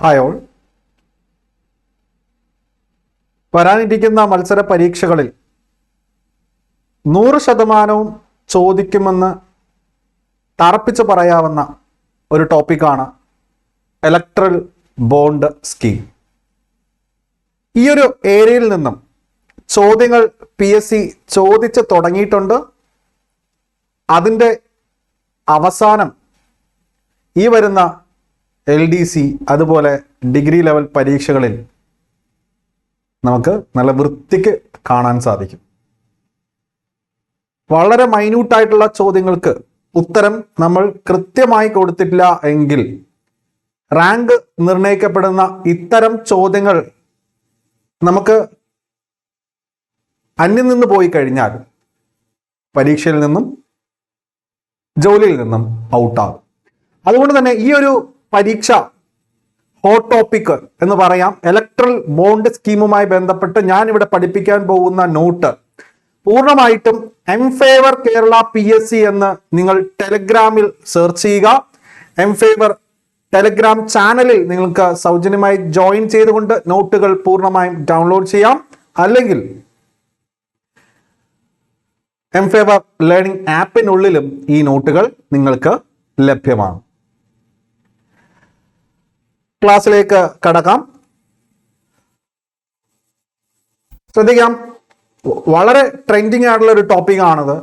Hi all. വരാനിരിക്കുന്ന മത്സര പരീക്ഷകളിൽ 100% ചോദിക്കുമെന്ന് തറപ്പിച്ച് പറയാവുന്ന ഒരു ടോപ്പിക്കാണ് ഇലക്ട്രൽ ബോണ്ട് സ്കീം. ഈ ഒരു ഏരിയയിൽ നിന്നും ചോദ്യങ്ങൾ PSC ചോദിച്ച് തുടങ്ങിയിട്ടുണ്ട്. അതിൻ്റെ അവസാനം ഈ വരുന്ന LDC അതുപോലെ ഡിഗ്രി ലെവൽ പരീക്ഷകളിൽ നമുക്ക് നല്ല വൃത്തിക്ക് കാണാൻ സാധിക്കും. വളരെ മൈന്യൂട്ടായിട്ടുള്ള ചോദ്യങ്ങൾക്ക് ഉത്തരം നമ്മൾ കൃത്യമായി കൊടുത്തിട്ടില്ല എങ്കിൽ റാങ്ക് നിർണ്ണയിക്കപ്പെടുന്ന ഇത്തരം ചോദ്യങ്ങൾ നമുക്ക് അന്യം നിന്ന് പോയി കഴിഞ്ഞാൽ പരീക്ഷയിൽ നിന്നും ജോലിയിൽ നിന്നും ഔട്ടാകും. അതുകൊണ്ട് തന്നെ ഈ ഒരു പരീക്ഷ ഹോട്ട് ടോപ്പിക് എന്ന് പറയാം. ഇലക്ട്രൽ ബോണ്ട് സ്കീമുമായി ബന്ധപ്പെട്ട് ഞാൻ ഇവിടെ പഠിപ്പിക്കാൻ പോകുന്ന നോട്ട് പൂർണ്ണമായിട്ടും എംഫേവർ കേരള PSC എന്ന് നിങ്ങൾ ടെലഗ്രാമിൽ സെർച്ച് ചെയ്യുക. എംഫേവർ ടെലഗ്രാം ചാനലിൽ നിങ്ങൾക്ക് സൗജന്യമായി ജോയിൻ ചെയ്തുകൊണ്ട് നോട്ടുകൾ പൂർണ്ണമായും ഡൗൺലോഡ് ചെയ്യാം. അല്ലെങ്കിൽ എംഫേവർ ലേണിംഗ് ആപ്പിനുള്ളിലും ഈ നോട്ടുകൾ നിങ്ങൾക്ക് ലഭ്യമാണ്. ക്ലാസ്സിലേക്ക് കടക്കാം. ശ്രദ്ധിക്കാം, വളരെ ട്രെൻഡിങ് ആയിട്ടുള്ള ഒരു ടോപ്പിക്കാണിത്.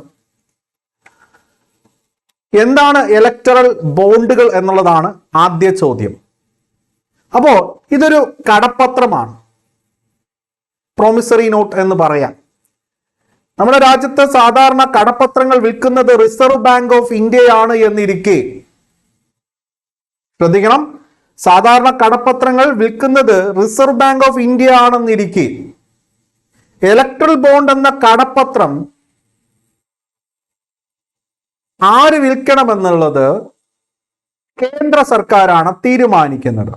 എന്താണ് ഇലക്ടറൽ ബോണ്ടുകൾ എന്നുള്ളതാണ് ആദ്യ ചോദ്യം. അപ്പോ ഇതൊരു കടപ്പത്രമാണ്, പ്രോമിസറി നോട്ട് എന്ന് പറയാം. നമ്മുടെ രാജ്യത്ത് സാധാരണ കടപ്പത്രങ്ങൾ വിൽക്കുന്നത് റിസർവ് ബാങ്ക് ഓഫ് ഇന്ത്യയാണ് എന്നിരിക്കെ, ശ്രദ്ധിക്കണം, സാധാരണ കടപ്പത്രങ്ങൾ വിൽക്കുന്നത് റിസർവ് ബാങ്ക് ഓഫ് ഇന്ത്യ ആണെന്നിരിക്കെ ഇലക്ട്രൽ ബോണ്ട് എന്ന കടപ്പത്രം ആര് വിൽക്കണമെന്നുള്ളത് കേന്ദ്ര സർക്കാരാണ് തീരുമാനിക്കുന്നത്.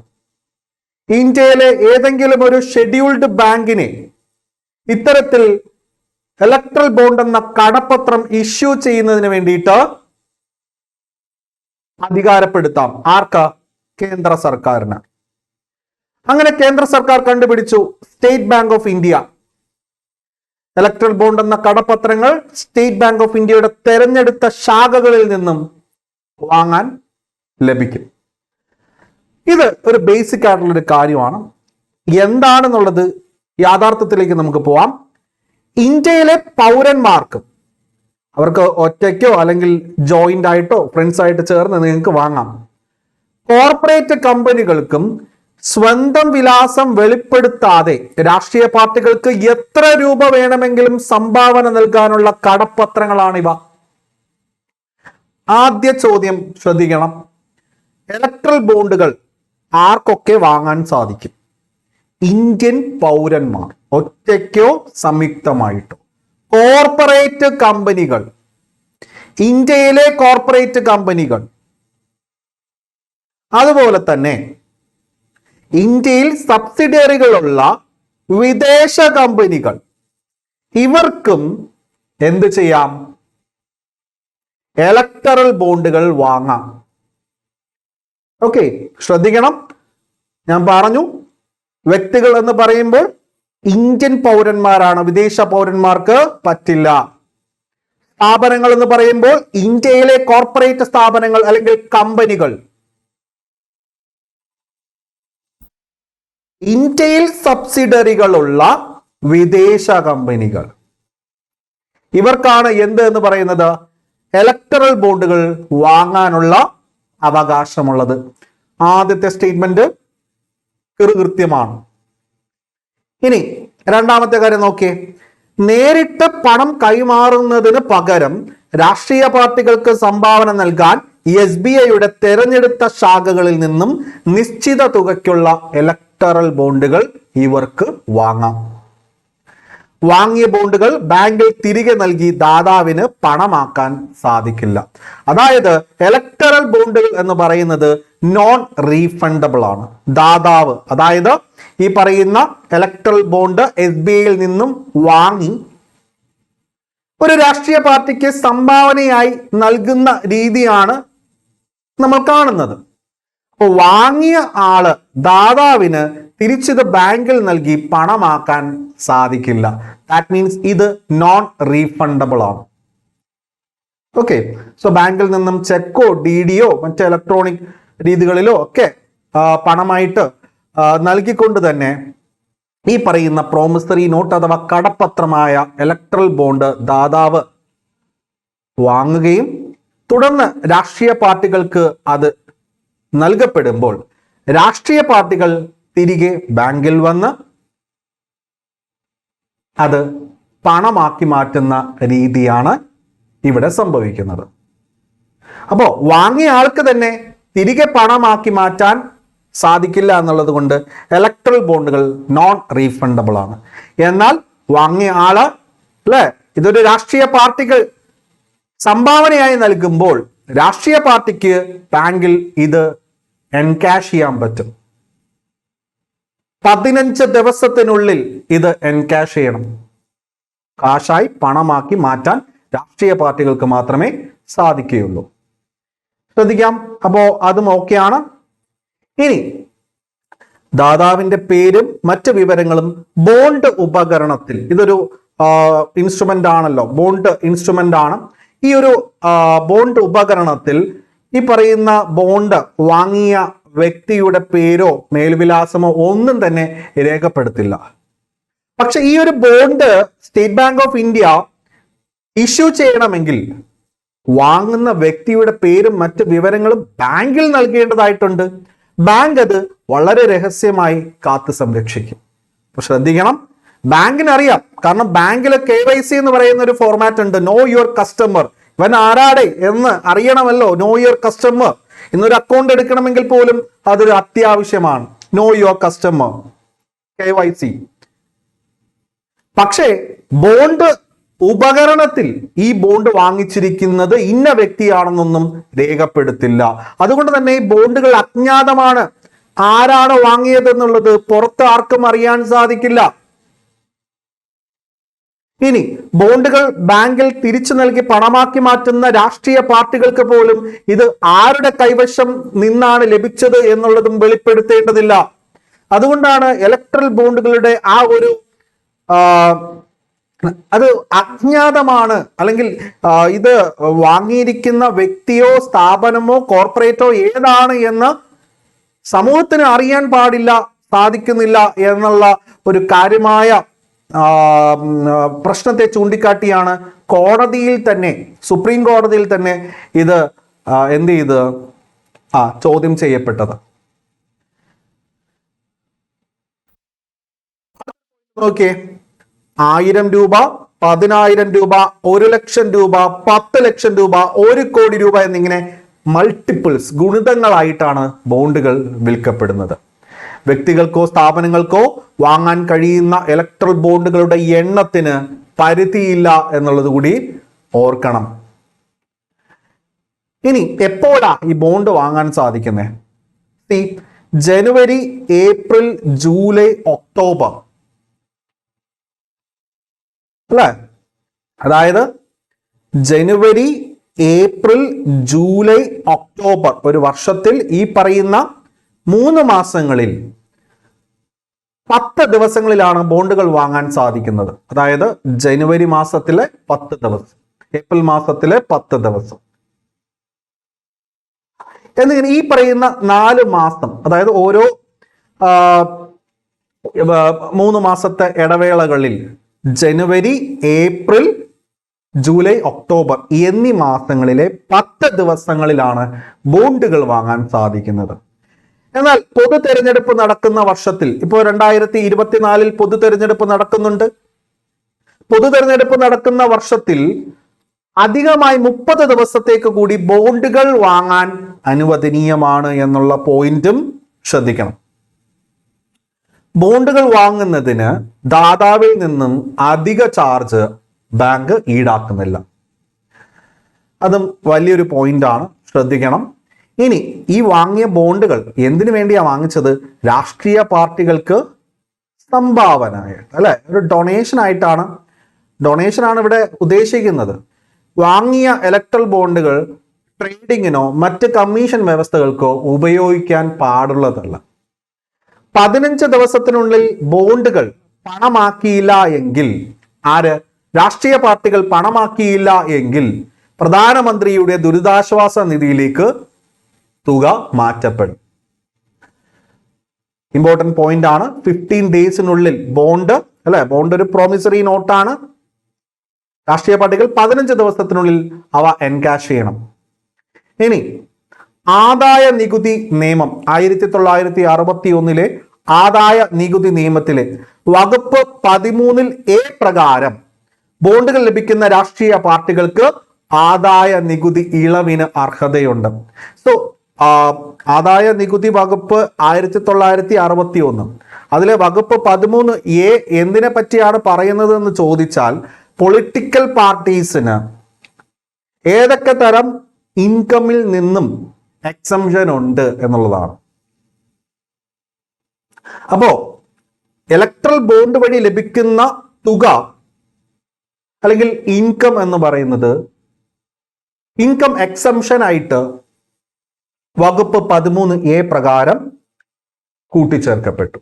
ഇന്ത്യയിലെ ഏതെങ്കിലും ഒരു ഷെഡ്യൂൾഡ് ബാങ്കിനെ ഇത്തരത്തിൽ ഇലക്ട്രൽ ബോണ്ട് എന്ന കടപ്പത്രം ഇഷ്യൂ ചെയ്യുന്നതിന് വേണ്ടിയിട്ട് അധികാരപ്പെടുത്താം. ആർക്ക്? കേന്ദ്ര സർക്കാരിന്. അങ്ങനെ കേന്ദ്ര സർക്കാർ കണ്ടുപിടിച്ചു state bank of India. Electoral bond എന്ന കടപ്പത്രങ്ങൾ സ്റ്റേറ്റ് ബാങ്ക് ഓഫ് ഇന്ത്യയുടെ തെരഞ്ഞെടുത്ത ശാഖകളിൽ നിന്നും വാങ്ങാൻ ലഭിക്കും. ഇത് ഒരു ബേസിക് ആയിട്ടുള്ള ഒരു കാര്യമാണ്. എന്താണെന്നുള്ളത് യാഥാർത്ഥ്യത്തിലേക്ക് നമുക്ക് പോവാം. ഇന്ത്യയിലെ പൗരന്മാർക്ക് അവർക്ക് ഒറ്റയ്ക്കോ അല്ലെങ്കിൽ ജോയിന്റ് ആയിട്ടോ ഫ്രണ്ട്സ് ആയിട്ട് ചേർന്ന് നിങ്ങൾക്ക് വാങ്ങാം. കോർപ്പറേറ്റ് കമ്പനികൾക്കും സ്വന്തം വിലാസം വെളിപ്പെടുത്താതെ രാഷ്ട്രീയ പാർട്ടികൾക്ക് എത്ര രൂപ വേണമെങ്കിലും സംഭാവന നൽകാനുള്ള കടപ്പത്രങ്ങളാണിവ. ആദ്യ ചോദ്യം ശ്രദ്ധിക്കണം, ഇലക്ട്രൽ ബോണ്ടുകൾ ആർക്കൊക്കെ വാങ്ങാൻ സാധിക്കും? ഇന്ത്യൻ പൗരന്മാർ, ഒറ്റയ്ക്കോ സംയുക്തമായിട്ടോ. കോർപ്പറേറ്റ് കമ്പനികൾ, ഇന്ത്യയിലെ കോർപ്പറേറ്റ് കമ്പനികൾ, അതുപോലെ തന്നെ ഇന്ത്യയിൽ സബ്സിഡിയറികളുള്ള വിദേശ കമ്പനികൾ, ഇവർക്കും എന്ത് ചെയ്യാം? ഇലക്ടറൽ ബോണ്ടുകൾ വാങ്ങാം. ഓക്കെ, ശ്രദ്ധിക്കണം, ഞാൻ പറഞ്ഞു വ്യക്തികൾ എന്ന് പറയുമ്പോൾ ഇന്ത്യൻ പൗരന്മാരാണ്, വിദേശ പൗരന്മാർക്ക് പറ്റില്ല. സ്ഥാപനങ്ങൾ എന്ന് പറയുമ്പോൾ ഇന്ത്യയിലെ കോർപ്പറേറ്റ് സ്ഥാപനങ്ങൾ അല്ലെങ്കിൽ കമ്പനികൾ, ഇന്ത്യയിൽ സബ്സിഡറികളുള്ള വിദേശ കമ്പനികൾ, ഇവർക്കാണ് എന്ത് എന്ന് പറയുന്നത്? ഇലക്ടറൽ ബോണ്ടുകൾ വാങ്ങാനുള്ള അവകാശമുള്ളത്. ആദ്യത്തെ സ്റ്റേറ്റ്മെന്റ് കൃത്യമാണ്. ഇനി രണ്ടാമത്തെ കാര്യം നോക്കിയേ. നേരിട്ട് പണം കൈമാറുന്നതിന് പകരം രാഷ്ട്രീയ പാർട്ടികൾക്ക് സംഭാവന നൽകാൻ SBIയുടെ തെരഞ്ഞെടുത്ത ശാഖകളിൽ നിന്നും നിശ്ചിത തുകയ്ക്കുള്ള ഇലക്ടറൽ ബോണ്ടുകൾ ഇവർക്ക് വാങ്ങാം. വാങ്ങിയ ബോണ്ടുകൾ ബാങ്കിൽ തിരികെ നൽകി ദാതാവിന് പണമാക്കാൻ സാധിക്കില്ല. അതായത് ഇലക്ടറൽ ബോണ്ടുകൾ എന്ന് പറയുന്നത് നോൺ റീഫണ്ടബിൾ ആണ്. ദാതാവ്, അതായത് ഈ പറയുന്ന ഇലക്ടറൽ ബോണ്ട് SBIയിൽ നിന്നും വാങ്ങി ഒരു രാഷ്ട്രീയ പാർട്ടിക്ക് സംഭാവനയായി നൽകുന്ന രീതിയാണ് നമ്മൾ കാണുന്നത്. അപ്പോൾ വാങ്ങിയ ആള് ദാതാവിന് തിരിച്ചിത് ബാങ്കിൽ നൽകി പണമാക്കാൻ സാധിക്കില്ല. ദാറ്റ് മീൻസ് ഇത് നോൺ റീഫണ്ടബിൾ ആണ്. ഓക്കെ, സോ ബാങ്കിൽ നിന്നും ചെക്കോ DD-യോ മറ്റ് ഇലക്ട്രോണിക് രീതികളിലോ ഒക്കെ പണമായിട്ട് നൽകിക്കൊണ്ട് തന്നെ ഈ പറയുന്ന പ്രോമിസറി നോട്ട് അഥവാ കടപ്പത്രമായ ഇലക്ട്രൽ ബോണ്ട് ദാതാവ് വാങ്ങുകയും തുടർന്ന് രാഷ്ട്രീയ പാർട്ടികൾക്ക് അത് നൽകപ്പെടുമ്പോൾ രാഷ്ട്രീയ പാർട്ടികൾ തിരികെ ബാങ്കിൽ വന്ന് അത് പണമാക്കി മാറ്റുന്ന രീതിയാണ് ഇവിടെ സംഭവിക്കുന്നത്. അപ്പോൾ വാങ്ങിയ ആൾക്ക് തന്നെ തിരികെ പണമാക്കി മാറ്റാൻ സാധിക്കില്ല എന്നുള്ളത് കൊണ്ട് ഇലക്ട്രൽ ബോണ്ടുകൾ നോൺ റീഫണ്ടബിൾ ആണ്. എന്നാൽ വാങ്ങിയ ആള് അല്ലെ ഇതൊരു രാഷ്ട്രീയ പാർട്ടികൾ സംഭാവനയായി നൽകുമ്പോൾ രാഷ്ട്രീയ പാർട്ടിക്ക് ബാങ്കിൽ ഇത് എൻകാഷ് ചെയ്യാൻ പറ്റും. 15 ദിവസത്തിനുള്ളിൽ ഇത് എൻകാഷ് ചെയ്യണം. കാശായി പണമാക്കി മാറ്റാൻ രാഷ്ട്രീയ പാർട്ടികൾക്ക് മാത്രമേ സാധിക്കുകയുള്ളൂ. ശ്രദ്ധിക്കാം. അപ്പോ അതും ഓക്കെയാണ്. ഇനി ദാതാവിന്റെ പേരും മറ്റ് വിവരങ്ങളും ബോണ്ട് ഉപകരണത്തിൽ, ഇതൊരു ഇൻസ്ട്രുമെന്റ് ആണല്ലോ, ബോണ്ട് ഇൻസ്ട്രുമെന്റ് ആണ്. ഈ ഒരു ബോണ്ട് ഉപകരണത്തിൽ ഈ പറയുന്ന ബോണ്ട് വാങ്ങിയ വ്യക്തിയുടെ പേരോ മേൽവിലാസമോ ഒന്നും തന്നെ രേഖപ്പെടുത്തില്ല. പക്ഷെ ഈ ഒരു bond state bank of India issue ചെയ്യണമെങ്കിൽ വാങ്ങുന്ന വ്യക്തിയുടെ പേരും മറ്റ് വിവരങ്ങളും ബാങ്കിൽ നൽകേണ്ടതായിട്ടുണ്ട്. ബാങ്ക് അത് വളരെ രഹസ്യമായി കാത്തു സംരക്ഷിക്കും. അപ്പൊ ശ്രദ്ധിക്കണം, ബാങ്കിന് അറിയാം. കാരണം ബാങ്കിലെ KYC എന്ന് പറയുന്ന ഒരു ഫോർമാറ്റ് ഉണ്ട്, നോ യുവർ കസ്റ്റമർ. ഇവൻ ആരാടെ എന്ന് അറിയണമല്ലോ. Know your customer. ഇന്നൊരു അക്കൗണ്ട് എടുക്കണമെങ്കിൽ പോലും അതൊരു അത്യാവശ്യമാണ്. Know your customer, KYC. പക്ഷേ ബോണ്ട് ഉപകരണത്തിൽ ഈ ബോണ്ട് വാങ്ങിച്ചിരിക്കുന്നത് ഇന്ന വ്യക്തിയാണെന്നൊന്നും രേഖപ്പെടുത്തില്ല. അതുകൊണ്ട് തന്നെ ഈ ബോണ്ടുകൾ അജ്ഞാതമാണ്. ആരാണ് വാങ്ങിയതെന്നുള്ളത് പുറത്ത് ആർക്കും അറിയാൻ സാധിക്കില്ല. ഇനി ബോണ്ടുകൾ ബാങ്കിൽ തിരിച്ചു നൽകി പണമാക്കി മാറ്റുന്ന രാഷ്ട്രീയ പാർട്ടികൾക്ക് പോലും ഇത് ആരുടെ കൈവശം നിന്നാണ് ലഭിച്ചത് എന്നുള്ളതും വെളിപ്പെടുത്തേണ്ടതില്ല. അതുകൊണ്ടാണ് ഇലക്ട്രൽ ബോണ്ടുകളുടെ ആ ഒരു അത് അജ്ഞാതമാണ്, അല്ലെങ്കിൽ ഇത് വാങ്ങിയിരിക്കുന്ന വ്യക്തിയോ സ്ഥാപനമോ കോർപ്പറേറ്റോ ഏതാണ് എന്ന് സമൂഹത്തിന് അറിയാൻ സാധിക്കുന്നില്ല എന്നുള്ള ഒരു കാര്യമായ പ്രശ്നത്തെ ചൂണ്ടിക്കാട്ടിയാണ് കോടതിയിൽ തന്നെ, സുപ്രീം കോടതിയിൽ തന്നെ ഇത് എന്ത് ചെയ്ത് ചോദ്യം ചെയ്യപ്പെട്ടത്. ഓക്കെ, 1000 രൂപ, 10,000 രൂപ, 1 ലക്ഷം രൂപ, 10 ലക്ഷം രൂപ, 1 കോടി രൂപ എന്നിങ്ങനെ മൾട്ടിപ്പിൾസ്, ഗുണിതങ്ങളായിട്ടാണ് ബോണ്ടുകൾ വിൽക്കപ്പെടുന്നത്. വ്യക്തികൾക്കോ സ്ഥാപനങ്ങൾക്കോ വാങ്ങാൻ കഴിയുന്ന ഇലക്ട്രൽ ബോണ്ടുകളുടെ എണ്ണത്തിന് പരിധിയില്ല എന്നുള്ളത് കൂടി ഓർക്കണം. ഇനി എപ്പോഴാ ഈ ബോണ്ട് വാങ്ങാൻ സാധിക്കുന്നത്? ജനുവരി, ഏപ്രിൽ, ജൂലൈ, ഒക്ടോബർ അല്ലേ? അതായത് ജനുവരി, ഏപ്രിൽ, ജൂലൈ, ഒക്ടോബർ, ഒരു വർഷത്തിൽ ഈ പറയുന്ന 3 മാസങ്ങളിൽ 10 ദിവസങ്ങളിലാണ് ബോണ്ടുകൾ വാങ്ങാൻ സാധിക്കുന്നത്. അതായത് ജനുവരി മാസത്തിലെ 10 ദിവസം, ഏപ്രിൽ മാസത്തിലെ 10 ദിവസം എന്നിങ്ങനെ ഈ പറയുന്ന 4 മാസം, അതായത് ഓരോ 3 മാസത്തെ ഇടവേളകളിൽ ജനുവരി, ഏപ്രിൽ, ജൂലൈ, ഒക്ടോബർ എന്നീ മാസങ്ങളിലെ 10 ദിവസങ്ങളിലാണ് ബോണ്ടുകൾ വാങ്ങാൻ സാധിക്കുന്നത്. എന്നാൽ പൊതു തെരഞ്ഞെടുപ്പ് നടക്കുന്ന വർഷത്തിൽ, ഇപ്പോൾ 2024 പൊതു തെരഞ്ഞെടുപ്പ് നടക്കുന്നുണ്ട്. പൊതു തെരഞ്ഞെടുപ്പ് നടക്കുന്ന വർഷത്തിൽ അധികമായി 30 ദിവസത്തേക്ക് കൂടി ബോണ്ടുകൾ വാങ്ങാൻ അനുവദനീയമാണ് എന്നുള്ള പോയിന്റും ശ്രദ്ധിക്കണം. ബോണ്ടുകൾ വാങ്ങുന്നതിന് ദാതാവിൽ നിന്നും അധിക ചാർജ് ബാങ്ക് ഈടാക്കുന്നില്ല. അതും വലിയൊരു പോയിന്റാണ്, ശ്രദ്ധിക്കണം. ഇനി ഈ വാങ്ങിയ ബോണ്ടുകൾ എന്തിനു വേണ്ടിയാണ് വാങ്ങിച്ചത്? രാഷ്ട്രീയ പാർട്ടികൾക്ക് സംഭാവന ആയിട്ട്, അല്ലെ, ഒരു ഡൊണേഷൻ ആയിട്ടാണ്. ഡൊണേഷൻ ആണ് ഇവിടെ ഉദ്ദേശിക്കുന്നത്. വാങ്ങിയ ഇലക്ട്രൽ ബോണ്ടുകൾ ട്രേഡിങ്ങിനോ മറ്റ് കമ്മീഷൻ വ്യവസ്ഥകൾക്കോ ഉപയോഗിക്കാൻ പാടുള്ളതല്ല. 15 ദിവസത്തിനുള്ളിൽ ബോണ്ടുകൾ പണമാക്കിയില്ല എങ്കിൽ, രാഷ്ട്രീയ പാർട്ടികൾ പണമാക്കിയില്ല എങ്കിൽ പ്രധാനമന്ത്രിയുടെ ദുരിതാശ്വാസ നിധിയിലേക്ക് തുക മാറ്റപ്പെടും. ഇമ്പോർട്ടന്റ് പോയിന്റ് ആണ്. 15 ഡേയ്സിനുള്ളിൽ ബോണ്ട് ഒരു പ്രോമിസറി നോട്ടാണ്. രാഷ്ട്രീയ പാർട്ടികൾ 15 ദിവസത്തിനുള്ളിൽ അവ എൻകാഷ് ചെയ്യണം. ഇനി ആദായ നികുതി നിയമം 1961 ആദായ നികുതി നിയമത്തിലെ വകുപ്പ് 13 പ്രകാരം ബോണ്ടുകൾ ലഭിക്കുന്ന രാഷ്ട്രീയ പാർട്ടികൾക്ക് ആദായ നികുതി ഇളവിന് അർഹതയുണ്ട്. സോ ആദായ നികുതി വകുപ്പ് 1961 അതിലെ വകുപ്പ് 13 എന്തിനെ പറ്റിയാണ് പറയുന്നത് എന്ന് ചോദിച്ചാൽ, പൊളിറ്റിക്കൽ പാർട്ടീസിന് ഏതൊക്കെ തരം ഇൻകമിൽ നിന്നും എക്സംഷൻ ഉണ്ട് എന്നുള്ളതാണ്. അപ്പോ ഇലക്ട്രൽ ബോണ്ട് വഴി ലഭിക്കുന്ന തുക അല്ലെങ്കിൽ ഇൻകം എന്ന് പറയുന്നത് ഇൻകം എക്സംഷൻ ആയിട്ട് വകുപ്പ് 13 പ്രകാരം കൂട്ടിച്ചേർക്കപ്പെട്ടു.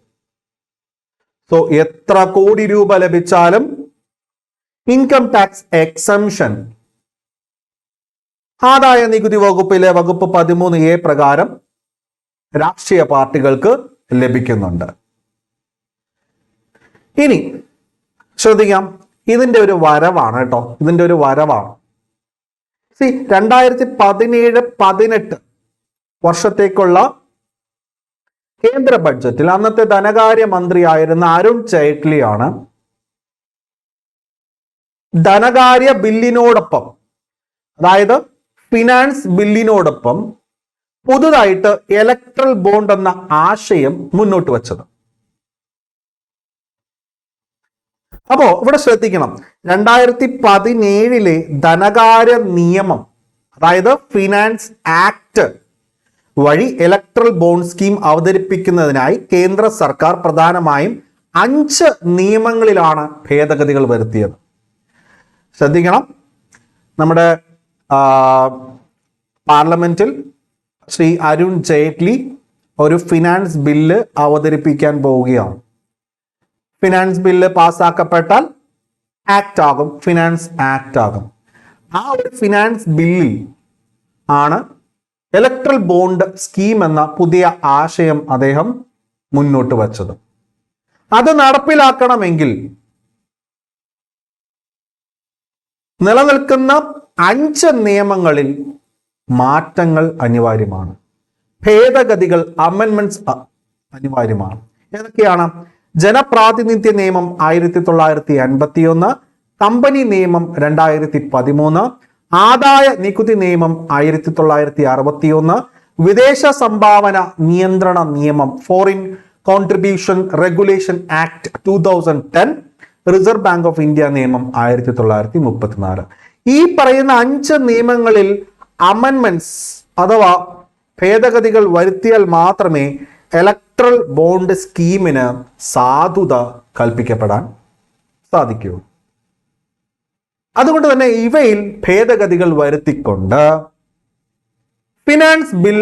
സോ എത്ര കോടി രൂപ ലഭിച്ചാലും ഇൻകം ടാക്സ് എക്സംഷൻ ആദായ നികുതി വകുപ്പിലെ വകുപ്പ് 13 പ്രകാരം രാഷ്ട്രീയ പാർട്ടികൾക്ക് ലഭിക്കുന്നുണ്ട്. ഇനി ശ്രദ്ധിക്കാം, ഇതിന്റെ ഒരു വരവാണ് കേട്ടോ. ഇതിന്റെ ഒരു വരവാണ്. 2017-18 വർഷത്തേക്കുള്ള കേന്ദ്ര ബഡ്ജറ്റിൽ അന്നത്തെ ധനകാര്യ മന്ത്രിയായിരുന്ന അരുൺ ജെയ്റ്റ്ലിയാണ് ധനകാര്യ ബില്ലിനോടൊപ്പം, അതായത് ഫിനാൻസ് ബില്ലിനോടൊപ്പം പുതുതായിട്ട് ഇലക്ട്രൽ ബോണ്ട് എന്ന ആശയം മുന്നോട്ട് വച്ചത്. അപ്പോ ഇവിടെ ശ്രദ്ധിക്കണം, 2017 ധനകാര്യ നിയമം, അതായത് ഫിനാൻസ് ആക്ട് വഴി ഇലക്ട്രൽ ബോണ്ട് സ്കീം അവതരിപ്പിക്കുന്നതിനായി കേന്ദ്ര സർക്കാർ പ്രധാനമായും 5 നിയമങ്ങളിലാണ് ഭേദഗതികൾ വരുത്തിയത്. ശ്രദ്ധിക്കണം, നമ്മുടെ പാർലമെന്റിൽ ശ്രീ അരുൺ ജെയ്റ്റ്ലി ഒരു ഫിനാൻസ് ബില്ല് അവതരിപ്പിക്കാൻ പോവുകയാണ്. ഫിനാൻസ് ബില്ല് പാസ്സാക്കപ്പെട്ടാൽ ആക്ട് ആകും, ഫിനാൻസ് ആക്ട് ആകും. ആ ഒരു ഫിനാൻസ് ബില്ലിൽ ആണ് ഇലക്ട്രൽ ബോണ്ട് സ്കീം എന്ന പുതിയ ആശയം അദ്ദേഹം മുന്നോട്ട് വച്ചത്. അത് നടപ്പിലാക്കണമെങ്കിൽ നിലനിൽക്കുന്ന 5 നിയമങ്ങളിൽ മാറ്റങ്ങൾ അനിവാര്യമാണ്, ഭേദഗതികൾ അമെൻമെന്റ്സ് അനിവാര്യമാണ്. ഏതൊക്കെയാണ്? ജനപ്രാതിനിധ്യ നിയമം 1951, കമ്പനി നിയമം 2013, ആദായ നികുതി നിയമം 1961, വിദേശ സംഭാവന നിയന്ത്രണ നിയമം foreign contribution regulation act 2010, reserve Bank of India നിയമം 1934. ഈ പറയുന്ന 5 നിയമങ്ങളിൽ അമെൻമെന്റ്സ് അഥവാ ഭേദഗതികൾ വരുത്തിയാൽ മാത്രമേ ഇലക്ട്രൽ ബോണ്ട് സ്കീമിന് സാധുത കൽപ്പിക്കപ്പെടാൻ സാധിക്കൂ. അതുകൊണ്ട് തന്നെ ഇവയിൽ ഭേദഗതികൾ വരുത്തിക്കൊണ്ട് ഫിനാൻസ് ബിൽ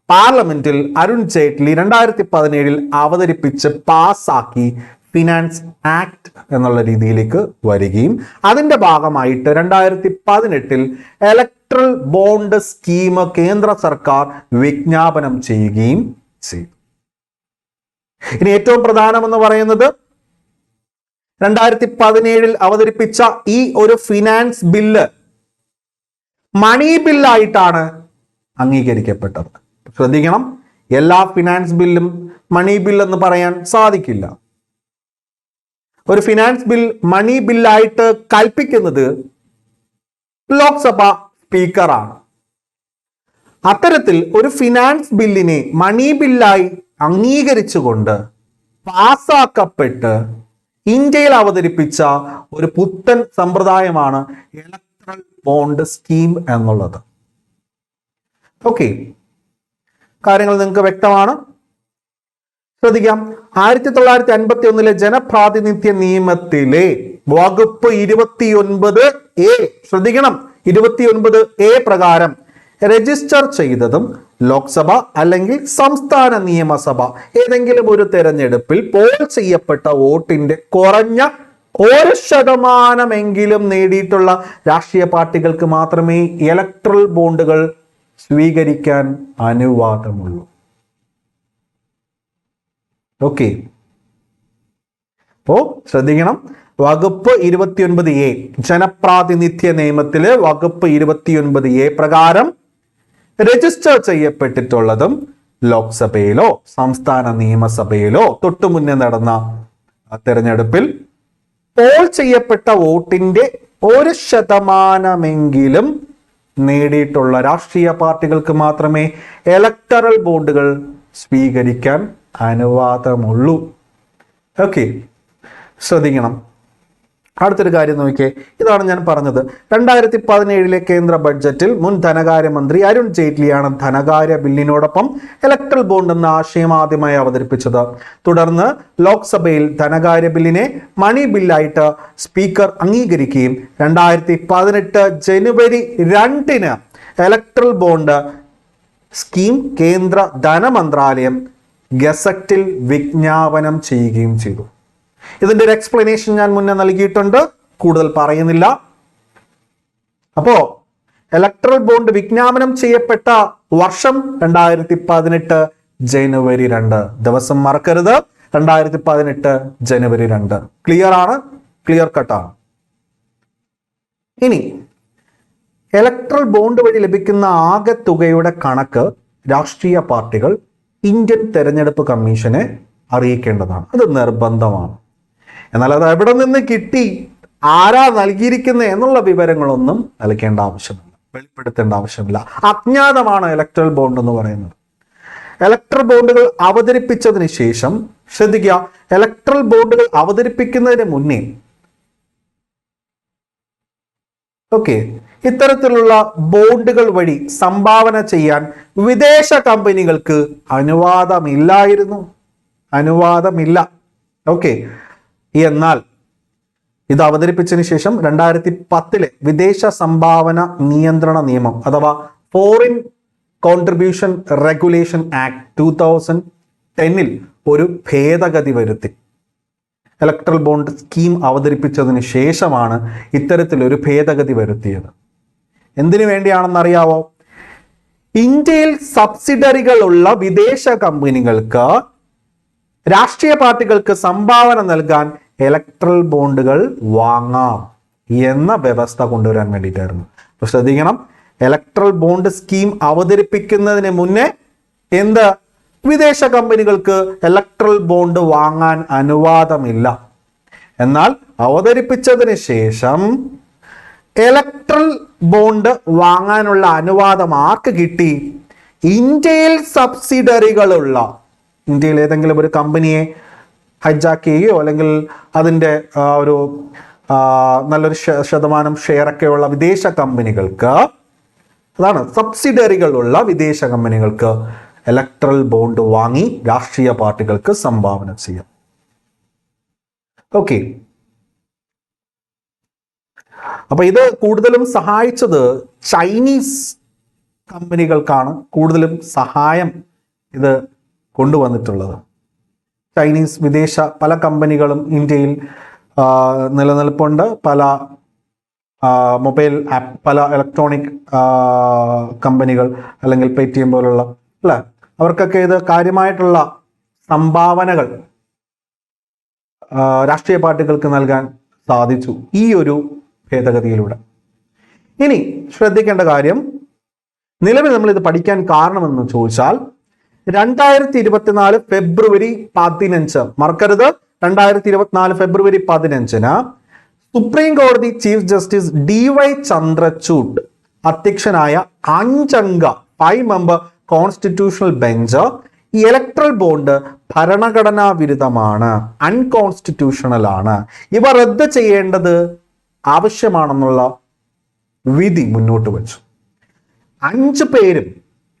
പാർലമെന്റിൽ അരുൺ ജെയ്റ്റ്ലി 2017 അവതരിപ്പിച്ച് പാസ്സാക്കി ഫിനാൻസ് ആക്ട് എന്നുള്ള രീതിയിലേക്ക് വരികയും അതിന്റെ ഭാഗമായിട്ട് 2018 ഇലക്ട്രൽ ബോണ്ട് സ്കീം കേന്ദ്ര സർക്കാർ വിജ്ഞാപനം ചെയ്യുകയും ചെയ്തു. ഇനി ഏറ്റവും പ്രധാനമെന്ന് പറയുന്നത് 2017 അവതരിപ്പിച്ച ഈ ഒരു ഫിനാൻസ് ബില്ല് മണി ബില്ലായിട്ടാണ് അംഗീകരിക്കപ്പെട്ടത്. ശ്രദ്ധിക്കണം, എല്ലാ ഫിനാൻസ് ബില്ലും മണി ബിൽ എന്ന് പറയാൻ സാധിക്കില്ല. ഒരു ഫിനാൻസ് ബിൽ മണി ബില്ലായിട്ട് കൽപ്പിക്കുന്നത് ലോക്സഭ സ്പീക്കറാണ്. അത്തരത്തിൽ ഒരു ഫിനാൻസ് ബില്ലിനെ മണി ബില്ലായി അംഗീകരിച്ചുകൊണ്ട് പാസ്സാക്കപ്പെട്ട് ഇന്ത്യയിൽ അവതരിപ്പിച്ച ഒരു പുത്തൻ സമ്പ്രദായമാണ് ഇലക്ട്രൽ ബോണ്ട് സ്കീം എന്നുള്ളത്. ഓക്കെ, കാര്യങ്ങൾ നിങ്ങൾക്ക് വ്യക്തമാണ്. ശ്രദ്ധിക്കാം, 1951 ജനപ്രാതിനിധ്യ നിയമത്തിലെ വകുപ്പ് 29A, ശ്രദ്ധിക്കണം, 29A പ്രകാരം രജിസ്റ്റർ ചെയ്തതും ലോക്സഭ അല്ലെങ്കിൽ സംസ്ഥാന നിയമസഭ ഏതെങ്കിലും ഒരു തെരഞ്ഞെടുപ്പിൽ പോൾ ചെയ്യപ്പെട്ട വോട്ടിന്റെ കുറഞ്ഞ 1% നേടിയിട്ടുള്ള രാഷ്ട്രീയ പാർട്ടികൾക്ക് മാത്രമേ ഇലക്ട്രൽ ബോണ്ടുകൾ സ്വീകരിക്കാൻ അനുവാദമുള്ളൂ. ഓക്കെ, അപ്പോ ശ്രദ്ധിക്കണം. വകുപ്പ് 29A ജനപ്രാതിനിധ്യ നിയമത്തിലെ വകുപ്പ് 29A പ്രകാരം രജിസ്റ്റർ ചെയ്യപ്പെട്ടിട്ടുള്ളതും ലോക്സഭയിലോ സംസ്ഥാന നിയമസഭയിലോ തൊട്ടുമുന്നേ നടന്ന തെരഞ്ഞെടുപ്പിൽ പോൾ ചെയ്യപ്പെട്ട വോട്ടിന്റെ 1% നേടിയിട്ടുള്ള രാഷ്ട്രീയ പാർട്ടികൾക്ക് മാത്രമേ ഇലക്ടറൽ ബോണ്ടുകൾ സ്വീകരിക്കാൻ അനുവാദമുള്ളൂ. ഓക്കെ, ശ്രദ്ധിക്കണം. അടുത്തൊരു കാര്യം നോക്കിയേ, ഇതാണ് ഞാൻ പറഞ്ഞത്. 2017 കേന്ദ്ര ബഡ്ജറ്റിൽ മുൻ ധനകാര്യമന്ത്രി അരുൺ ജെയ്റ്റ്ലിയാണ് ധനകാര്യ ബില്ലിനോടൊപ്പം ഇലക്ട്രൽ ബോണ്ട് എന്ന ആശയം ആദ്യമായി അവതരിപ്പിച്ചത്. തുടർന്ന് ലോക്സഭയിൽ ധനകാര്യ ബില്ലിനെ മണി ബില്ലായിട്ട് സ്പീക്കർ അംഗീകരിക്കുകയും 2018 ജനുവരി 2 ഇലക്ട്രൽ ബോണ്ട് സ്കീം കേന്ദ്ര ധനമന്ത്രാലയം ഗസറ്റിൽ വിജ്ഞാപനം ചെയ്യുകയും ചെയ്തു. ഇതിന്റെ ഒരു എക്സ്പ്ലനേഷൻ ഞാൻ മുന്നേ നൽകിയിട്ടുണ്ട്, കൂടുതൽ പറയുന്നില്ല. അപ്പോ ഇലക്ട്രൽ ബോണ്ട് വിജ്ഞാപനം ചെയ്യപ്പെട്ട വർഷം 2018 ജനുവരി 2. ദിവസം മറക്കരുത്, 2018 ജനുവരി 2. ക്ലിയർ ആണ്, ക്ലിയർ കട്ടാണ്. ഇനി ഇലക്ട്രൽ ബോണ്ട് വഴി ലഭിക്കുന്ന ആകെ തുകയുടെ കണക്ക് രാഷ്ട്രീയ പാർട്ടികൾ ഇന്ത്യൻ തെരഞ്ഞെടുപ്പ് കമ്മീഷനെ അറിയിക്കേണ്ടതാണ്. അത് നിർബന്ധമാണ്. എന്നാൽ അത് എവിടെ നിന്ന് കിട്ടി, ആരാ നൽകിയിരിക്കുന്നത് എന്നുള്ള വിവരങ്ങളൊന്നും നൽകേണ്ട ആവശ്യമില്ല, വെളിപ്പെടുത്തേണ്ട ആവശ്യമില്ല. അജ്ഞാതമാണ് ഇലക്ട്രൽ ബോണ്ട് എന്ന് പറയുന്നത്. ഇലക്ട്രൽ ബോണ്ടുകൾ അവതരിപ്പിച്ചതിന് ശേഷം ശ്രദ്ധിക്കുക, ഇലക്ട്രൽ ബോണ്ടുകൾ അവതരിപ്പിക്കുന്നതിന് മുന്നേ ഇത്തരത്തിലുള്ള ബോണ്ടുകൾ വഴി സംഭാവന ചെയ്യാൻ വിദേശ കമ്പനികൾക്ക് അനുവാദമില്ലായിരുന്നു. എന്നാൽ ഇത് അവതരിപ്പിച്ചതിന് ശേഷം 2010 വിദേശ സംഭാവന നിയന്ത്രണ നിയമം അഥവാ ഫോറിൻ കോൺട്രിബ്യൂഷൻ റെഗുലേഷൻ ആക്ട് 2010 ഒരു ഭേദഗതി വരുത്തി. ഇലക്ട്രൽ ബോണ്ട് സ്കീം അവതരിപ്പിച്ചതിന് ശേഷമാണ് ഇത്തരത്തിലൊരു ഭേദഗതി വരുത്തിയത്. എന്തിനു വേണ്ടിയാണെന്നറിയാവോ? ഇന്ത്യയിൽ സബ്സിഡറികളുള്ള വിദേശ കമ്പനികൾക്ക് രാഷ്ട്രീയ പാർട്ടികൾക്ക് സംഭാവന നൽകാൻ ഇലക്ട്രൽ ബോണ്ടുകൾ വാങ്ങാം എന്ന വ്യവസ്ഥ കൊണ്ടുവരാൻ വേണ്ടിയിട്ടായിരുന്നു. അപ്പൊ ശ്രദ്ധിക്കണം, ഇലക്ട്രൽ ബോണ്ട് സ്കീം അവതരിപ്പിക്കുന്നതിന് മുന്നേ വിദേശ കമ്പനികൾക്ക് ഇലക്ട്രൽ ബോണ്ട് വാങ്ങാൻ അനുവാദമില്ല. എന്നാൽ അവതരിപ്പിച്ചതിന് ശേഷം ഇലക്ട്രൽ ബോണ്ട് വാങ്ങാനുള്ള അനുവാദം ആർക്ക് കിട്ടി? ഇന്ത്യയിൽ സബ്സിഡറികളുള്ള, ഇന്ത്യയിൽ ഏതെങ്കിലും ഒരു കമ്പനിയെ ഹൈജാക്ക് ചെയ്യുകയോ അല്ലെങ്കിൽ അതിൻ്റെ ഒരു നല്ലൊരു ശതമാനം ഷെയറൊക്കെയുള്ള വിദേശ കമ്പനികൾക്ക്, അതാണ് സബ്സിഡറികളുള്ള വിദേശ കമ്പനികൾക്ക് ഇലക്ട്രൽ ബോണ്ട് വാങ്ങി രാഷ്ട്രീയ പാർട്ടികൾക്ക് സംഭാവന ചെയ്യാം. ഓക്കെ, അപ്പൊ ഇത് കൂടുതലും സഹായിച്ചത് ചൈനീസ് കമ്പനികൾക്കാണ്. കൂടുതലും സഹായം ഇത് കൊണ്ടുവന്നിട്ടുള്ളത് ചൈനീസ് വിദേശ പല കമ്പനികളും ഇന്ത്യയിൽ നിലനിൽപ്പുണ്ട്. പല മൊബൈൽ ആപ്പ്, പല ഇലക്ട്രോണിക് കമ്പനികൾ അല്ലെങ്കിൽ പേടിഎം പോലുള്ള അല്ലെ, അവർക്കൊക്കെ ഇത് കാര്യമായിട്ടുള്ള സംഭാവനകൾ രാഷ്ട്രീയ പാർട്ടികൾക്ക് നൽകാൻ സാധിച്ചു ഈ ഒരു ഭേദഗതിയിലൂടെ. ഇനി ശ്രദ്ധിക്കേണ്ട കാര്യം, നിലവിൽ നമ്മൾ ഇത് പഠിക്കാൻ കാരണമെന്ന് ചോദിച്ചാൽ 2024 ഫെബ്രുവരി 15, മറക്കരുത്, 2024 ഫെബ്രുവരി 15 സുപ്രീം കോടതി ചീഫ് ജസ്റ്റിസ് DY ചന്ദ്രചൂഡ് അധ്യക്ഷനായ 5-അംഗ 5-മെമ്പർ കോൺസ്റ്റിറ്റ്യൂഷണൽ ബെഞ്ച് ഈ ഇലക്ട്രൽ ബോണ്ട് ഭരണഘടനാ വിരുദ്ധമാണ്, അൺകോൺസ്റ്റിറ്റ്യൂഷണൽ ആണ്, ഇവ റദ്ദ് ചെയ്യേണ്ടത് ആവശ്യമാണെന്നുള്ള വിധി മുന്നോട്ട് വെച്ചു.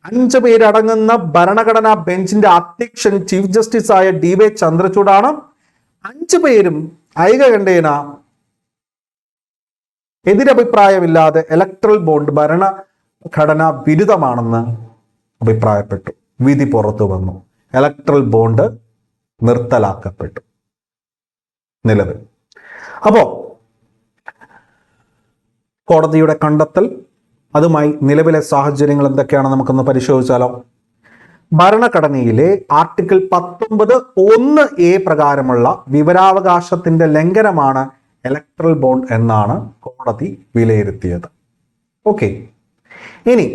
5 പേരടങ്ങുന്ന ഭരണഘടനാ ബെഞ്ചിന്റെ അധ്യക്ഷൻ ചീഫ് ജസ്റ്റിസ് ആയ DY ചന്ദ്രചൂഡാണ്. 5 പേരും ഐകകണ്ഠേന എതിരഭിപ്രായമില്ലാതെ ഇലക്ട്രൽ ബോണ്ട് ഭരണഘടനാ വിരുദ്ധമാണെന്ന് അഭിപ്രായപ്പെട്ടു. വിധി പുറത്തു വന്നു. ഇലക്ട്രൽ ബോണ്ട് നിർത്തലാക്കപ്പെട്ടു നിലവിൽ. അപ്പോ കോടതിയുടെ കണ്ടെത്തൽ, അതുമായി നിലവിലെ സാഹചര്യങ്ങൾ എന്തൊക്കെയാണെന്ന് നമുക്കൊന്ന് പരിശോധിച്ചാലോ. ഭരണഘടനയിലെ ആർട്ടിക്കിൾ 19(1)(a) പ്രകാരമുള്ള വിവരാവകാശത്തിന്റെ ലംഘനമാണ് ഇലക്ട്രൽ ബോണ്ട് എന്നാണ് കോടതി വിലയിരുത്തിയത്. ഓക്കെ, ഇനി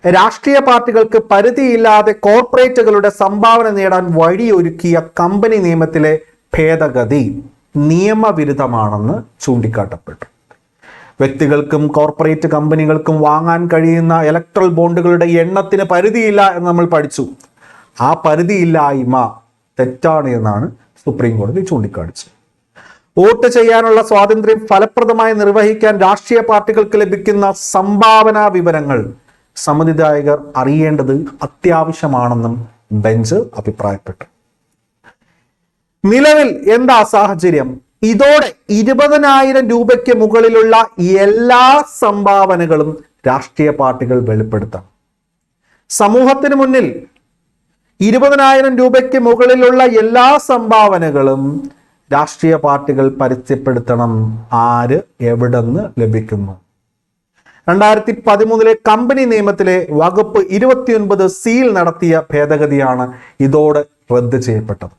രാഷ്ട്രീയ പാർട്ടികൾക്ക് പരിധിയില്ലാതെ കോർപ്പറേറ്റുകളുടെ സംഭാവന നേടാൻ വഴിയൊരുക്കിയ കമ്പനി നിയമത്തിലെ ഭേദഗതി നിയമവിരുദ്ധമാണെന്ന് ചൂണ്ടിക്കാട്ടപ്പെട്ടു. വ്യക്തികൾക്കും കോർപ്പറേറ്റ് കമ്പനികൾക്കും വാങ്ങാൻ കഴിയുന്ന ഇലക്ട്രൽ ബോണ്ടുകളുടെ എണ്ണത്തിന് പരിധിയില്ല എന്ന് നമ്മൾ പഠിച്ചു. ആ പരിധിയില്ലായ്മ തെറ്റാണ് എന്നാണ് സുപ്രീം കോടതി ചൂണ്ടിക്കാണിച്ചത്. വോട്ട് ചെയ്യാനുള്ള സ്വാതന്ത്ര്യം ഫലപ്രദമായി നിർവഹിക്കാൻ രാഷ്ട്രീയ പാർട്ടികൾക്ക് ലഭിക്കുന്ന സംഭാവനാ വിവരങ്ങൾ സമ്മതിദായകർ അറിയേണ്ടത് അത്യാവശ്യമാണെന്നും ബെഞ്ച് അഭിപ്രായപ്പെട്ടു. നിലവിൽ എന്താ സാഹചര്യം? ഇതോടെ 20,000 രൂപയ്ക്ക് മുകളിലുള്ള എല്ലാ സംഭാവനകളും രാഷ്ട്രീയ പാർട്ടികൾ വെളിപ്പെടുത്താം. സമൂഹത്തിന് മുന്നിൽ 20,000 രൂപയ്ക്ക് മുകളിലുള്ള എല്ലാ സംഭാവനകളും രാഷ്ട്രീയ പാർട്ടികൾ പരസ്യപ്പെടുത്തണം. ആര് എവിടെന്ന് ലഭിക്കുന്നു? 2013 കമ്പനി നിയമത്തിലെ വകുപ്പ് 29(c) നടത്തിയ ഭേദഗതിയാണ് ഇതോടെ റദ്ദ് ചെയ്യപ്പെട്ടത്.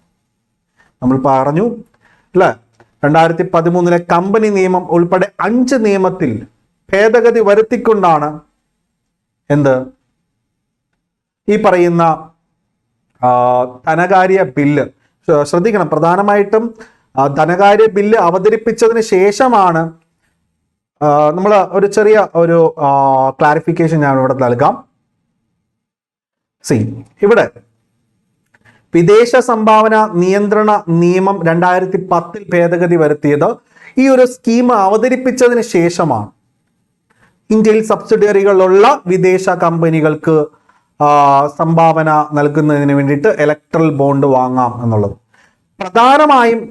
നമ്മൾ പറഞ്ഞു അല്ലെ, 2013 കമ്പനി നിയമം ഉൾപ്പെടെ 5 നിയമത്തിൽ ഭേദഗതി വരുത്തിക്കൊണ്ടാണ് എന്ത് ഈ പറയുന്ന ധനകാര്യ ബില്ല്. ശ്രദ്ധിക്കണം, പ്രധാനമായിട്ടും ധനകാര്യ ബില്ല് അവതരിപ്പിച്ചതിന് ശേഷമാണ് നമ്മൾ ഒരു ചെറിയ ഒരു ക്ലാരിഫിക്കേഷൻ ഞാൻ ഇവിടെ നൽകാം. ഇവിടെ വിദേശ സംഭാവന നിയന്ത്രണ നിയമം 2010 ഭേദഗതി വരുത്തിയത് ഈ ഒരു സ്കീം അവതരിപ്പിച്ചതിന് ശേഷമാണ്. ഇന്ത്യയിൽ സബ്സിഡിയറികളുള്ള വിദേശ കമ്പനികൾക്ക് സംഭാവന നൽകുന്നതിന് വേണ്ടിയിട്ട് ഇലക്ട്രൽ ബോണ്ട് വാങ്ങാം എന്നുള്ളത്. പ്രധാനമായും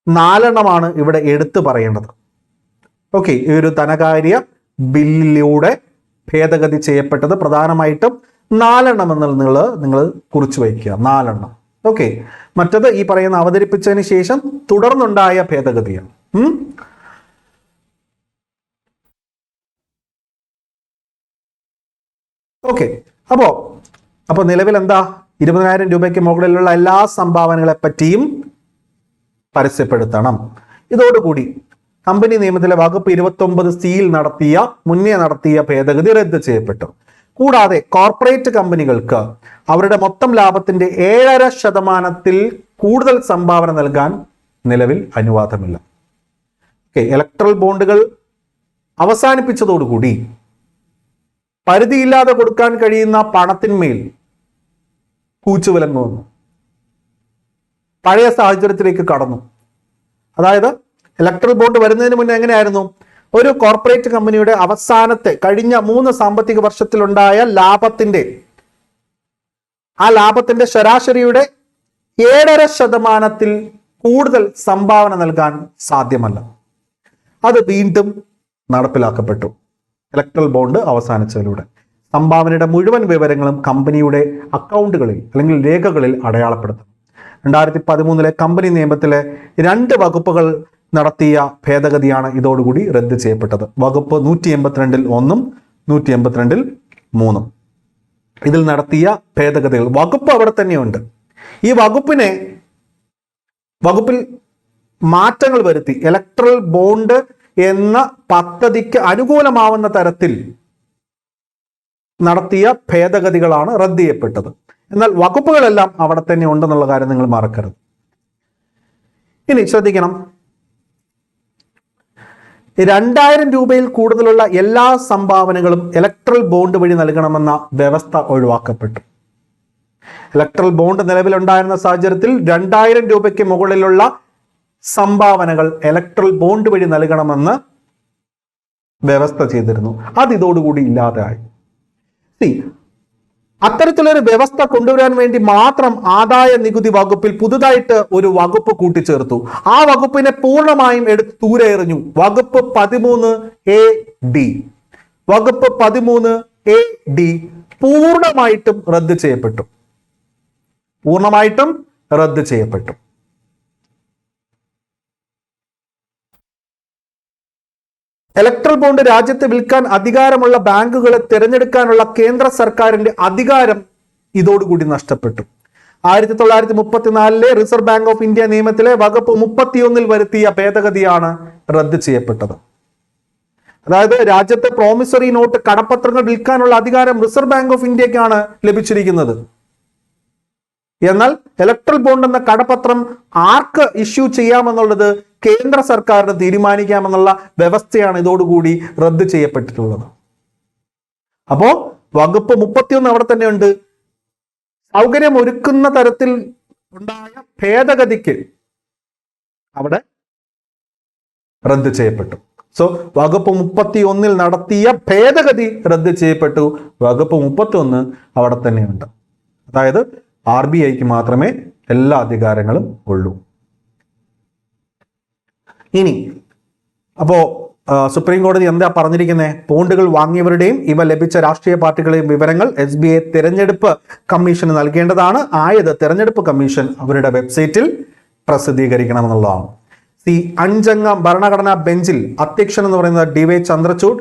4 എണ്ണമാണ് ഇവിടെ എടുത്തു പറയേണ്ടത്. ഓക്കെ, ഈ ഒരു ധനകാര്യ ബില്ലിലൂടെ ഭേദഗതി ചെയ്യപ്പെട്ടത് പ്രധാനമായിട്ടും 4 എണ്ണം എന്നുള്ളത് നിങ്ങൾ കുറിച്ചു വയ്ക്കുക. 4 എണ്ണം. ഓക്കെ, മറ്റത് ഈ പറയുന്ന അവതരിപ്പിച്ചതിന് ശേഷം തുടർന്നുണ്ടായ ഭേദഗതിയാണ്. ഓക്കെ, അപ്പോ നിലവിൽ എന്താ 20,000 രൂപയ്ക്ക് മുകളിലുള്ള എല്ലാ സംഭാവനകളെ പറ്റിയും പരസ്യപ്പെടുത്തണം. ഇതോടുകൂടി കമ്പനി നിയമത്തിലെ വകുപ്പ് 29(c) മുന്നേ നടത്തിയ ഭേദഗതി റദ്ദ് ചെയ്യപ്പെട്ടു. കൂടാതെ കോർപ്പറേറ്റ് കമ്പനികൾക്ക് അവരുടെ മൊത്തം ലാഭത്തിന്റെ 7.5% കൂടുതൽ സംഭാവന നൽകാൻ നിലവിൽ അനുവാദമില്ല. ഇലക്ട്രൽ ബോണ്ടുകൾ അവസാനിപ്പിച്ചതോടുകൂടി പരിധിയില്ലാതെ കൊടുക്കാൻ കഴിയുന്ന പണത്തിന്മേൽ കൂച്ചുവിലങ്ങ് വന്നു. പഴയ സാഹചര്യത്തിലേക്ക് കടന്നു. അതായത് ഇലക്ട്രൽ ബോണ്ട് വരുന്നതിന് മുന്നേ എങ്ങനെയായിരുന്നു? ഒരു കോർപ്പറേറ്റ് കമ്പനിയുടെ അവസാനത്തെ കഴിഞ്ഞ 3 സാമ്പത്തിക വർഷത്തിലുണ്ടായ ലാഭത്തിന്റെ ശരാശരിയുടെ 7.5% കൂടുതൽ സംഭാവന നൽകാൻ സാധ്യമല്ല. അത് വീണ്ടും നടപ്പിലാക്കപ്പെട്ടു. ഇലക്ട്രൽ ബോണ്ട് അവസാനിച്ചതിലൂടെ സംഭാവനയുടെ മുഴുവൻ വിവരങ്ങളും കമ്പനിയുടെ അക്കൗണ്ടുകളിൽ അല്ലെങ്കിൽ രേഖകളിൽ അടയാളപ്പെടുത്തും. 2013 കമ്പനി നിയമത്തിലെ 2 വകുപ്പുകൾ നടത്തിയ ഭേദഗതിയാണ് ഇതോടുകൂടി റദ്ദ് ചെയ്യപ്പെട്ടത്. വകുപ്പ് 182 1 182 3 ഇതിൽ നടത്തിയ ഭേദഗതികൾ. വകുപ്പ് അവിടെ തന്നെയുണ്ട്. ഈ വകുപ്പിൽ മാറ്റങ്ങൾ വരുത്തി ഇലക്ട്രൽ ബോണ്ട് എന്ന പദ്ധതിക്ക് അനുകൂലമാവുന്ന തരത്തിൽ നടത്തിയ ഭേദഗതികളാണ് റദ്ദ് ചെയ്യപ്പെട്ടത്. എന്നാൽ വകുപ്പുകളെല്ലാം അവിടെ തന്നെ ഉണ്ടെന്നുള്ള കാര്യം നിങ്ങൾ മറക്കരുത്. ഇനി ശ്രദ്ധിക്കണം, 2000 രൂപയിൽ കൂടുതലുള്ള എല്ലാ സംഭാവനകളും ഇലക്ട്രൽ ബോണ്ട് വഴി നൽകണമെന്ന വ്യവസ്ഥ ഒഴിവാക്കപ്പെട്ടു. ഇലക്ട്രൽ ബോണ്ട് നിലവിലുണ്ടായിരുന്ന സാഹചര്യത്തിൽ 2000 രൂപയ്ക്ക് മുകളിലുള്ള സംഭാവനകൾ ഇലക്ട്രൽ ബോണ്ട് വഴി നൽകണമെന്ന് വ്യവസ്ഥ ചെയ്തിരുന്നു. അത് ഇതോടുകൂടി ഇല്ലാതെയായി. അത്തരത്തിലൊരു വ്യവസ്ഥ കൊണ്ടുവരാൻ വേണ്ടി മാത്രം ആദായ നികുതി വകുപ്പിൽ പുതുതായിട്ട് ഒരു വകുപ്പ് കൂട്ടിച്ചേർത്തു. ആ വകുപ്പിനെ പൂർണ്ണമായും എടുത്ത് ദൂരെ എറിഞ്ഞു. വകുപ്പ് 13AD വകുപ്പ് 13A(D) പൂർണ്ണമായിട്ടും റദ്ദ് ചെയ്യപ്പെട്ടു. പൂർണ്ണമായിട്ടും റദ്ദ് ചെയ്യപ്പെട്ടു. ഇലക്ട്രൽ ബോണ്ട് രാജ്യത്ത് വിൽക്കാൻ അധികാരമുള്ള ബാങ്കുകളെ തിരഞ്ഞെടുക്കാനുള്ള കേന്ദ്ര സർക്കാരിന്റെ അധികാരം ഇതോടുകൂടി നഷ്ടപ്പെട്ടു. 1934 റിസർവ് ബാങ്ക് ഓഫ് ഇന്ത്യ നിയമത്തിലെ വകുപ്പ് 31 വരുത്തിയ ഭേദഗതിയാണ് റദ്ദ് ചെയ്യപ്പെട്ടത്. അതായത് രാജ്യത്തെ പ്രോമിസറി നോട്ട് കടപ്പത്രങ്ങൾ വിൽക്കാനുള്ള അധികാരം റിസർവ് ബാങ്ക് ഓഫ് ഇന്ത്യക്കാണ് ലഭിച്ചിരിക്കുന്നത്. എന്നാൽ ഇലക്ട്രൽ ബോണ്ട് എന്ന കടപ്പത്രം ആർക്ക് ഇഷ്യൂ ചെയ്യാമെന്നുള്ളത് കേന്ദ്ര സർക്കാരിന് തീരുമാനിക്കാമെന്നുള്ള വ്യവസ്ഥയാണ് ഇതോടുകൂടി റദ്ദ് ചെയ്യപ്പെട്ടിട്ടുള്ളത്. അപ്പോ വകുപ്പ് 31 അവിടെ തന്നെ ഉണ്ട്. സൗകര്യം ഒരുക്കുന്ന തരത്തിൽ ഉണ്ടായ ഭേദഗതിക്ക് അവിടെ റദ്ദ് ചെയ്യപ്പെട്ടു. സോ വകുപ്പ് 31 നടത്തിയ ഭേദഗതി റദ്ദ് ചെയ്യപ്പെട്ടു. വകുപ്പ് 31 അവിടെ തന്നെയുണ്ട്. അതായത് RBIക്ക് മാത്രമേ എല്ലാ അധികാരങ്ങളും ഉള്ളൂ. ഇനി അപ്പോ സുപ്രീം കോടതി എന്താ പറഞ്ഞിരിക്കുന്നത്? ബോണ്ടുകൾ വാങ്ങിയവരുടെയും ഇവ ലഭിച്ച രാഷ്ട്രീയ പാർട്ടികളുടെയും വിവരങ്ങൾ SBI തെരഞ്ഞെടുപ്പ് കമ്മീഷന് നൽകേണ്ടതാണ്. ആയത് തെരഞ്ഞെടുപ്പ് കമ്മീഷൻ അവരുടെ വെബ്സൈറ്റിൽ പ്രസിദ്ധീകരിക്കണമെന്നുള്ളതാണ്. 5 അംഗ ഭരണഘടനാ ബെഞ്ചിൽ അധ്യക്ഷൻ എന്ന് പറയുന്നത് DY ചന്ദ്രചൂഡ്,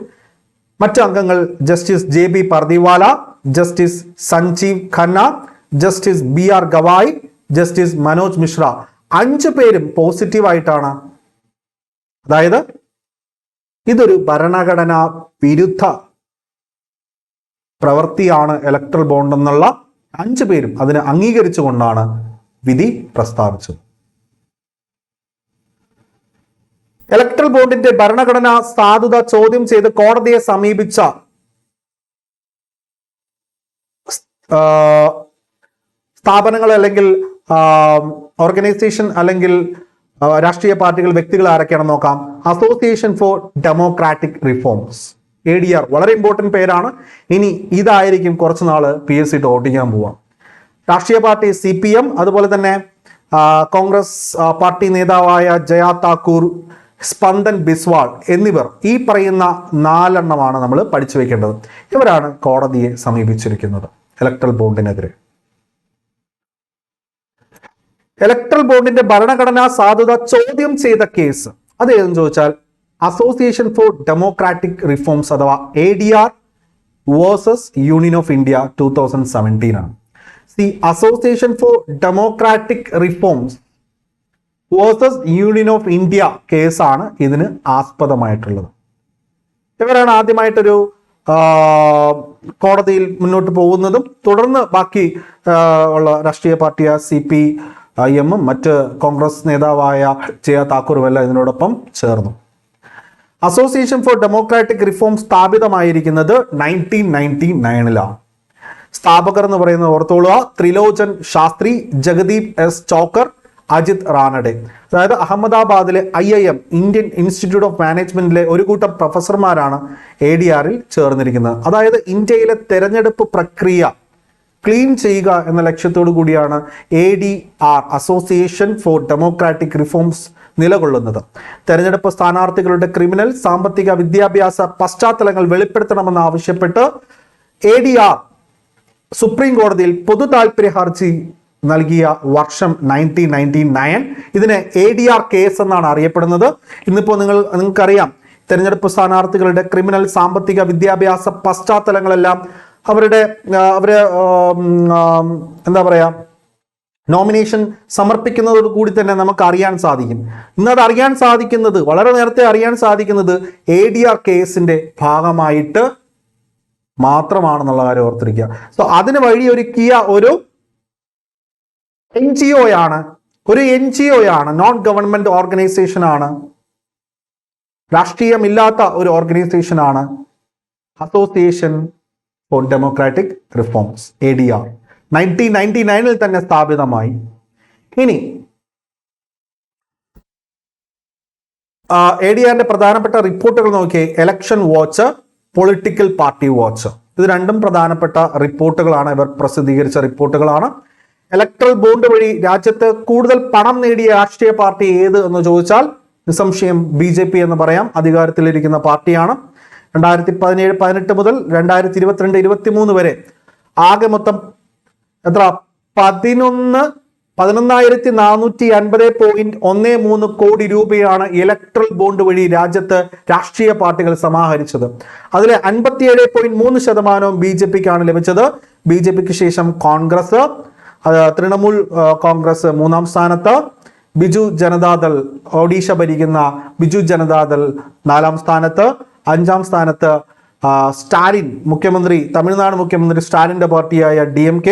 മറ്റ് അംഗങ്ങൾ justice JB Pardiwala, justice Sanjiv Khanna, justice BR Gavai, justice Manoj Mishra. 5 പേരും പോസിറ്റീവായിട്ടാണ്. അതായത് ഇതൊരു ഭരണഘടനാ വിരുദ്ധ പ്രവൃത്തിയാണ് ഇലക്ട്രൽ ബോണ്ട് എന്നുള്ള 5 പേരും അതിനെ അംഗീകരിച്ചുകൊണ്ടാണ് വിധി പ്രസ്താവിച്ചത്. ഇലക്ട്രൽ ബോണ്ടിന്റെ ഭരണഘടനാ സാധുത ചോദ്യം ചെയ്ത് കോടതിയെ സമീപിച്ച സ്ഥാപനങ്ങൾ അല്ലെങ്കിൽ ഓർഗനൈസേഷൻ അല്ലെങ്കിൽ രാഷ്ട്രീയ പാർട്ടികൾ, വ്യക്തികൾ ആരൊക്കെയാണെന്ന് നോക്കാം. Association for Democratic reforms, ADR, വളരെ ഇമ്പോർട്ടന്റ് പേരാണ്. ഇനി ഇതായിരിക്കും കുറച്ച് നാള് PSC ഓടിക്കാൻ പോവാം. രാഷ്ട്രീയ പാർട്ടി CPM, അതുപോലെ തന്നെ കോൺഗ്രസ് പാർട്ടി നേതാവായ ജയ താക്കൂർ, സ്പന്ദൻ ബിസ്വാൾ എന്നിവർ, ഈ പറയുന്ന 4 എണ്ണമാണ് നമ്മൾ പഠിച്ചു വെക്കേണ്ടത്. ഇവരാണ് കോടതിയെ സമീപിച്ചിരിക്കുന്നത് ഇലക്ട്രൽ ബോണ്ടിനെതിരെ. ഇലക്ട്രൽ ബോണ്ടിന്റെ ഭരണഘടനാ സാധുത ചോദ്യം ചെയ്ത കേസ് അത് ഏതെന്ന് ചോദിച്ചാൽ അസോസിയേഷൻ ഫോർ ഡെമോക്രാറ്റിക് റിഫോംസ് അഥവാ ADR versus union of India 2017 ആണ്. Association for Democratic reforms versus union of India കേസാണ് ഇതിന് ആസ്പദമായിട്ടുള്ളത്. ഇവരാണ് ആദ്യമായിട്ടൊരു കോടതിയിൽ മുന്നോട്ട് പോകുന്നതും തുടർന്ന് ബാക്കി ഉള്ള രാഷ്ട്രീയ പാർട്ടിയായ CPIM മറ്റ് കോൺഗ്രസ് നേതാവായ ജയ താക്കൂറുമെല്ലാം ഇതിനോടൊപ്പം ചേർന്നു. അസോസിയേഷൻ ഫോർ ഡെമോക്രാറ്റിക് റിഫോം സ്ഥാപിതമായിരിക്കുന്നത് 1999 സ്ഥാപകർ എന്ന് പറയുന്നത് ഓർത്തോളുക, ത്രിലോചൻ ശാസ്ത്രി, ജഗദീപ് S ചോക്കർ, അജിത് റാനഡെ. അതായത് അഹമ്മദാബാദിലെ IIM ഇന്ത്യൻ ഇൻസ്റ്റിറ്റ്യൂട്ട് ഓഫ് മാനേജ്മെന്റിലെ ഒരു കൂട്ടം പ്രൊഫസർമാരാണ് ADRൽ ചേർന്നിരിക്കുന്നത്. അതായത് ഇന്ത്യയിലെ തെരഞ്ഞെടുപ്പ് പ്രക്രിയ ക്ലീൻ ചെയ്യുക എന്ന ലക്ഷ്യത്തോടു കൂടിയാണ് ADR association for Democratic reforms നിലകൊള്ളുന്നത്. തെരഞ്ഞെടുപ്പ് സ്ഥാനാർത്ഥികളുടെ ക്രിമിനൽ, സാമ്പത്തിക, വിദ്യാഭ്യാസ പശ്ചാത്തലങ്ങൾ വെളിപ്പെടുത്തണമെന്ന് ആവശ്യപ്പെട്ട് ADR സുപ്രീം കോടതിയിൽ പൊതു താൽപര്യ ഹർജി നൽകിയ വർഷം 1999. ഇതിനെ ADR കേസ് എന്നാണ് അറിയപ്പെടുന്നത്. ഇന്നിപ്പോൾ നിങ്ങൾക്കറിയാം, തെരഞ്ഞെടുപ്പ് സ്ഥാനാർത്ഥികളുടെ ക്രിമിനൽ, സാമ്പത്തിക, വിദ്യാഭ്യാസ പശ്ചാത്തലങ്ങളെല്ലാം അവര് എന്താ പറയാ നോമിനേഷൻ സമർപ്പിക്കുന്നതോട് കൂടി തന്നെ നമുക്ക് അറിയാൻ സാധിക്കും. ഇന്നത് അറിയാൻ സാധിക്കുന്നത്, വളരെ നേരത്തെ അറിയാൻ സാധിക്കുന്നത് ADR കേസിന്റെ ഭാഗമായിട്ട് മാത്രമാണെന്നുള്ള കാര്യം ഓർത്തിരിക്കുക. സോ അതിന് വഴിയൊരുക്കിയ ഒരു NGO ആണ്, നോൺ ഗവൺമെന്റ് ഓർഗനൈസേഷൻ ആണ്, രാഷ്ട്രീയമില്ലാത്ത ഒരു ഓർഗനൈസേഷൻ ആണ് association for Democratic reforms ADR. 1999 തന്നെ സ്ഥാപിതമായി. ഇനി ADRന്റെ പ്രധാനപ്പെട്ട റിപ്പോർട്ടുകൾ നോക്കിയേ. Election watch, political party watch, ഇത് രണ്ടും പ്രധാനപ്പെട്ട റിപ്പോർട്ടുകളാണ്. ഇവർ പ്രസിദ്ധീകരിച്ച റിപ്പോർട്ടുകളാണ്. ഇലക്ട്രൽ ബോണ്ട് വഴി രാജ്യത്ത് കൂടുതൽ പണം നേടിയ രാഷ്ട്രീയ പാർട്ടി ഏത് എന്ന് ചോദിച്ചാൽ നിസ്സംശയം BJP എന്ന് പറയാം. അധികാരത്തിലിരിക്കുന്ന പാർട്ടിയാണ്. 2017-18 മുതൽ 2022-23 വരെ ആകെ മൊത്തം എത്ര 11,450.13 കോടി രൂപയാണ് ഇലക്ട്രൽ ബോണ്ട് വഴി രാജ്യത്ത് രാഷ്ട്രീയ പാർട്ടികൾ സമാഹരിച്ചത്. അതിലെ 57.3% BJPക്കാണ് ലഭിച്ചത്. BJPക്ക് ശേഷം കോൺഗ്രസ്, തൃണമൂൽ കോൺഗ്രസ് 3-ാം സ്ഥാനത്ത്, ബിജു ജനതാദൾ ഒഡീഷ ഭരിക്കുന്ന ബിജു ജനതാദൾ 4-ാം സ്ഥാനത്ത്, 5-ാം സ്ഥാനത്ത് സ്റ്റാലിൻ മുഖ്യമന്ത്രി, തമിഴ്നാട് മുഖ്യമന്ത്രി സ്റ്റാലിൻ്റെ പാർട്ടിയായ DMK,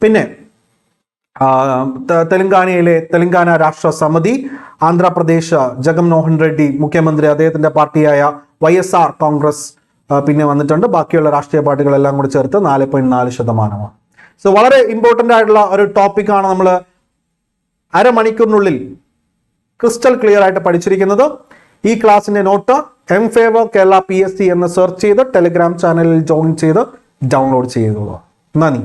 പിന്നെ തെലങ്കാനയിലെ തെലങ്കാന രാഷ്ട്ര സമിതി, ആന്ധ്രാപ്രദേശ് ജഗൻമോഹൻ റെഡ്ഡി മുഖ്യമന്ത്രി അദ്ദേഹത്തിൻ്റെ പാർട്ടിയായ YSR കോൺഗ്രസ് പിന്നെ വന്നിട്ടുണ്ട്. ബാക്കിയുള്ള രാഷ്ട്രീയ പാർട്ടികളെല്ലാം കൂടി ചേർത്ത് 4.4%. സോ വളരെ ഇമ്പോർട്ടൻ്റ് ആയിട്ടുള്ള ഒരു ടോപ്പിക്കാണ് നമ്മൾ അരമണിക്കൂറിനുള്ളിൽ ക്രിസ്റ്റൽ ക്ലിയർ ആയിട്ട് പഠിച്ചിരിക്കുന്നത്. ഈ ക്ലാസ്സിൻ്റെ നോട്ട് M-Favor കേരള PSC എന്ന് സെർച്ച് ചെയ്ത് ടെലിഗ്രാം ചാനലിൽ ജോയിൻ ചെയ്ത് ഡൗൺലോഡ് ചെയ്തോളൂ. നന്ദി.